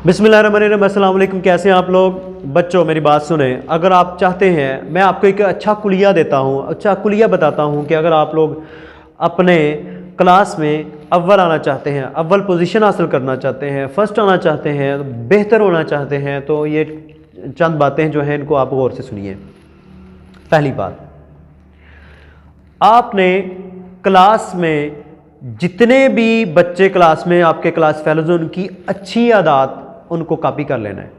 बिस्मिल्लाहिर्रहमानिर्रहीम। अस्सलाम वालेकुम। कैसे हैं आप लोग? बच्चों मेरी बात सुने, अगर आप चाहते हैं मैं आपको एक अच्छा कुलिया देता हूँ, अच्छा कुलिया बताता हूँ कि अगर आप लोग अपने क्लास में अव्वल आना चाहते हैं, अव्वल पोजीशन हासिल करना चाहते हैं, फर्स्ट आना चाहते हैं, बेहतर होना चाहते हैं, तो ये चंद बातें जो हैं इनको आप गौर से सुनिए। पहली बात, आपने क्लास में जितने भी बच्चे क्लास में आपके क्लास फेलोज हैं उनकी अच्छी आदत उनको कॉपी कर लेना है,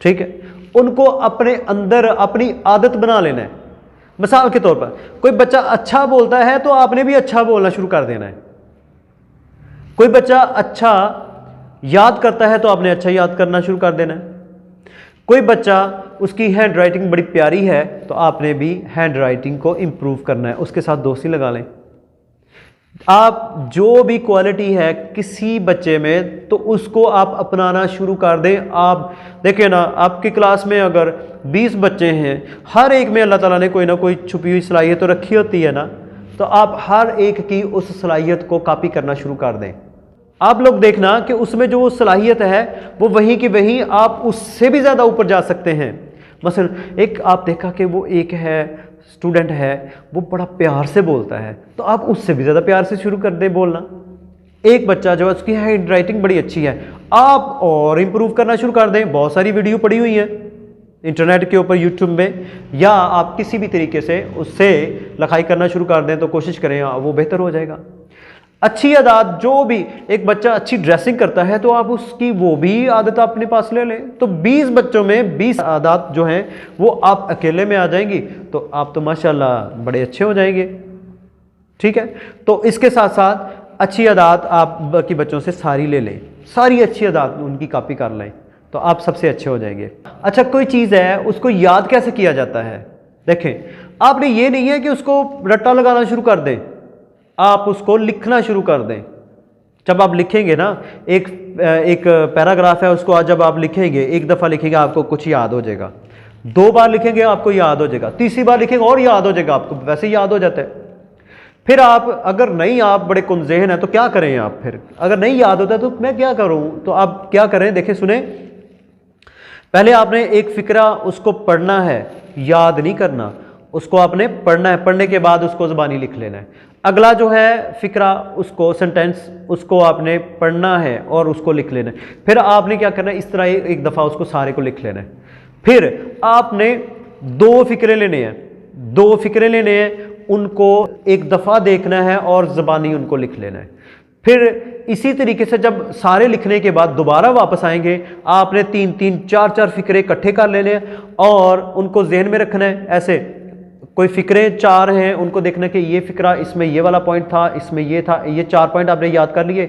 ठीक है? उनको अपने अंदर अपनी आदत बना लेना है। मिसाल के तौर पर कोई बच्चा अच्छा बोलता है तो आपने भी अच्छा बोलना शुरू कर देना है। कोई बच्चा अच्छा याद करता है तो आपने अच्छा याद करना शुरू कर देना है। कोई बच्चा उसकी हैंड राइटिंग बड़ी प्यारी है तो आपने भी हैंड राइटिंग को इम्प्रूव करना है, उसके साथ दोस्ती लगा लें। आप जो भी क्वालिटी है किसी बच्चे में तो उसको आप अपनाना शुरू कर दें। आप देखें ना, आपकी क्लास में अगर 20 बच्चे हैं, हर एक में अल्लाह ताला ने कोई ना कोई छुपी हुई सलाहियत तो रखी होती है ना, तो आप हर एक की उस सलाहियत को कॉपी करना शुरू कर दें। आप लोग देखना कि उसमें जो सलाहियत है वो वहीं की वहीं आप उससे भी ज़्यादा ऊपर जा सकते हैं। मसलन एक आप देखा कि वो एक है स्टूडेंट है, वो बड़ा प्यार से बोलता है तो आप उससे भी ज़्यादा प्यार से शुरू कर दें बोलना। एक बच्चा जो है उसकी हैंड राइटिंग बड़ी अच्छी है, आप और इम्प्रूव करना शुरू कर दें। बहुत सारी वीडियो पड़ी हुई है इंटरनेट के ऊपर, यूट्यूब में, या आप किसी भी तरीके से उससे लिखाई करना शुरू कर दें तो कोशिश करें वो बेहतर हो जाएगा। अच्छी आदत, जो भी एक बच्चा अच्छी ड्रेसिंग करता है तो आप उसकी वो भी आदत अपने पास ले लें, तो 20 बच्चों में 20 आदत जो हैं वो आप अकेले में आ जाएंगी तो आप तो माशाल्लाह बड़े अच्छे हो जाएंगे, ठीक है? तो इसके साथ साथ अच्छी आदत आप बाकी बच्चों से सारी ले लें, सारी अच्छी आदत उनकी कॉपी कर लें तो आप सबसे अच्छे हो जाएंगे। अच्छा, कोई चीज़ है उसको याद कैसे किया जाता है? देखें, आपने ये नहीं है कि उसको रट्टा लगाना शुरू कर दें, आप उसको लिखना शुरू कर दें। जब आप लिखेंगे ना, एक पैराग्राफ है, उसको आज जब आप लिखेंगे, एक दफ़ा लिखेंगे आपको कुछ याद हो जाएगा, 2 बार लिखेंगे आपको याद हो जाएगा, तीसरी बार लिखेंगे और याद हो जाएगा, आपको वैसे याद हो जाता है। फिर आप अगर नहीं, आप बड़े कुंज़ेहन हैं तो क्या करें आप? फिर अगर नहीं याद होता तो मैं क्या करूं? तो आप क्या करें, देखें सुने, पहले आपने एक फ़िक्रा उसको पढ़ना है, याद नहीं करना, उसको आपने पढ़ना है, पढ़ने के बाद उसको ज़बानी लिख लेना है। अगला जो है फ़िक्रा, उसको सेंटेंस, उसको आपने पढ़ना है और उसको लिख लेना है। फिर आपने क्या करना है, इस तरह एक दफ़ा उसको सारे को लिख लेना है। फिर आपने 2 फ़िक्रे लेने हैं, 2 फ़िक्रे लेने हैं, उनको एक दफ़ा देखना है और ज़बानी उनको लिख लेना है। फिर इसी तरीके से जब सारे लिखने के बाद दोबारा वापस आएंगे, आपने 3-3, 4-4 फ़िक्रे इकट्ठे कर लेने हैं और उनको जहन में रखना है। ऐसे कोई फ़िक्रे 4 हैं, उनको देखना कि ये फ़िक्रा, इसमें ये वाला पॉइंट था, इसमें ये था, ये 4 पॉइंट आपने याद कर लिए,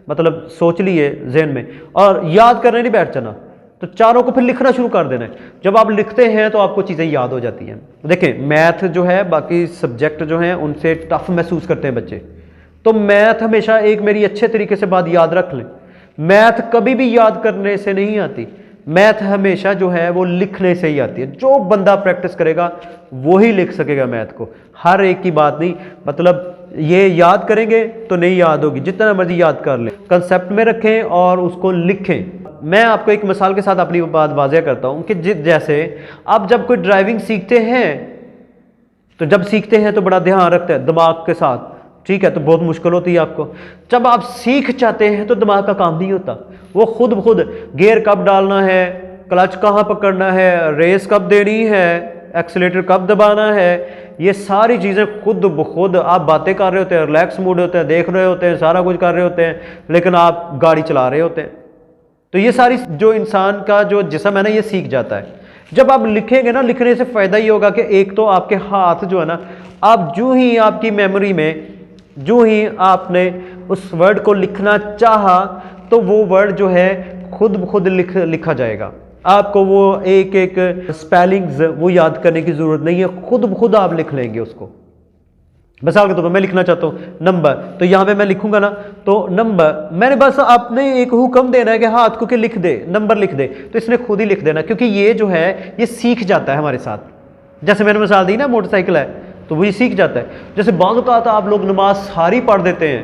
मतलब सोच लिए जहन में, और याद करने नहीं बैठ जाना, तो चारों को फिर लिखना शुरू कर देना है। जब आप लिखते हैं तो आपको चीज़ें याद हो जाती हैं। देखें, मैथ जो है, बाकी सब्जेक्ट जो हैं उनसे टफ महसूस करते हैं बच्चे, तो मैथ हमेशा एक मेरी अच्छे तरीके से बात याद रख लें, मैथ कभी भी याद करने से नहीं आती, मैथ हमेशा जो है वो लिखने से ही आती है। जो बंदा प्रैक्टिस करेगा वो ही लिख सकेगा मैथ को, हर एक की बात नहीं, मतलब ये याद करेंगे तो नहीं याद होगी, जितना मर्जी याद कर लें, कंसेप्ट में रखें और उसको लिखें। मैं आपको एक मिसाल के साथ अपनी बात वाज़ेह करता हूँ कि जैसे आप जब कोई ड्राइविंग सीखते हैं तो जब सीखते हैं तो बड़ा ध्यान रखते हैं दिमाग के साथ, ठीक है? तो बहुत मुश्किल होती है आपको। जब आप सीख जाते हैं तो दिमाग का काम नहीं होता, वो खुद ब खुद गियर कब डालना है, क्लच कहाँ पकड़ना है, रेस कब देनी है, एक्सीलेटर कब दबाना है, ये सारी चीज़ें खुद ब खुद आप बातें कर रहे होते हैं, रिलैक्स मूड होते हैं, देख रहे होते हैं, सारा कुछ कर रहे होते हैं, लेकिन आप गाड़ी चला रहे होते हैं। तो ये सारी जो इंसान का जो जिस्म है ना, ये सीख जाता है। जब आप लिखेंगे ना, लिखने से फ़ायदा ये होगा कि एक तो आपके हाथ जो है ना, आप जो ही आपकी मेमोरी में जो ही आपने उस वर्ड को लिखना चाहा तो वो वर्ड जो है खुद ब खुद लिखा जाएगा। आपको वो एक एक स्पेलिंग्स वो याद करने की ज़रूरत नहीं है, खुद ब खुद आप लिख लेंगे उसको। मिसाल के तौर पर मैं लिखना चाहता हूँ नंबर, तो यहाँ पे मैं लिखूंगा ना, तो नंबर, मैंने बस आपने एक हुक्म देना है कि हाथ को कि लिख दे, नंबर लिख दे, तो इसने खुद ही लिख देना, क्योंकि ये जो है ये सीख जाता है हमारे साथ। जैसे मैंने मिसाल दी ना, मोटरसाइकिल है तो वही सीख जाता है। जैसे बाज़ औक़ात आप लोग नमाज सारी पढ़ देते हैं,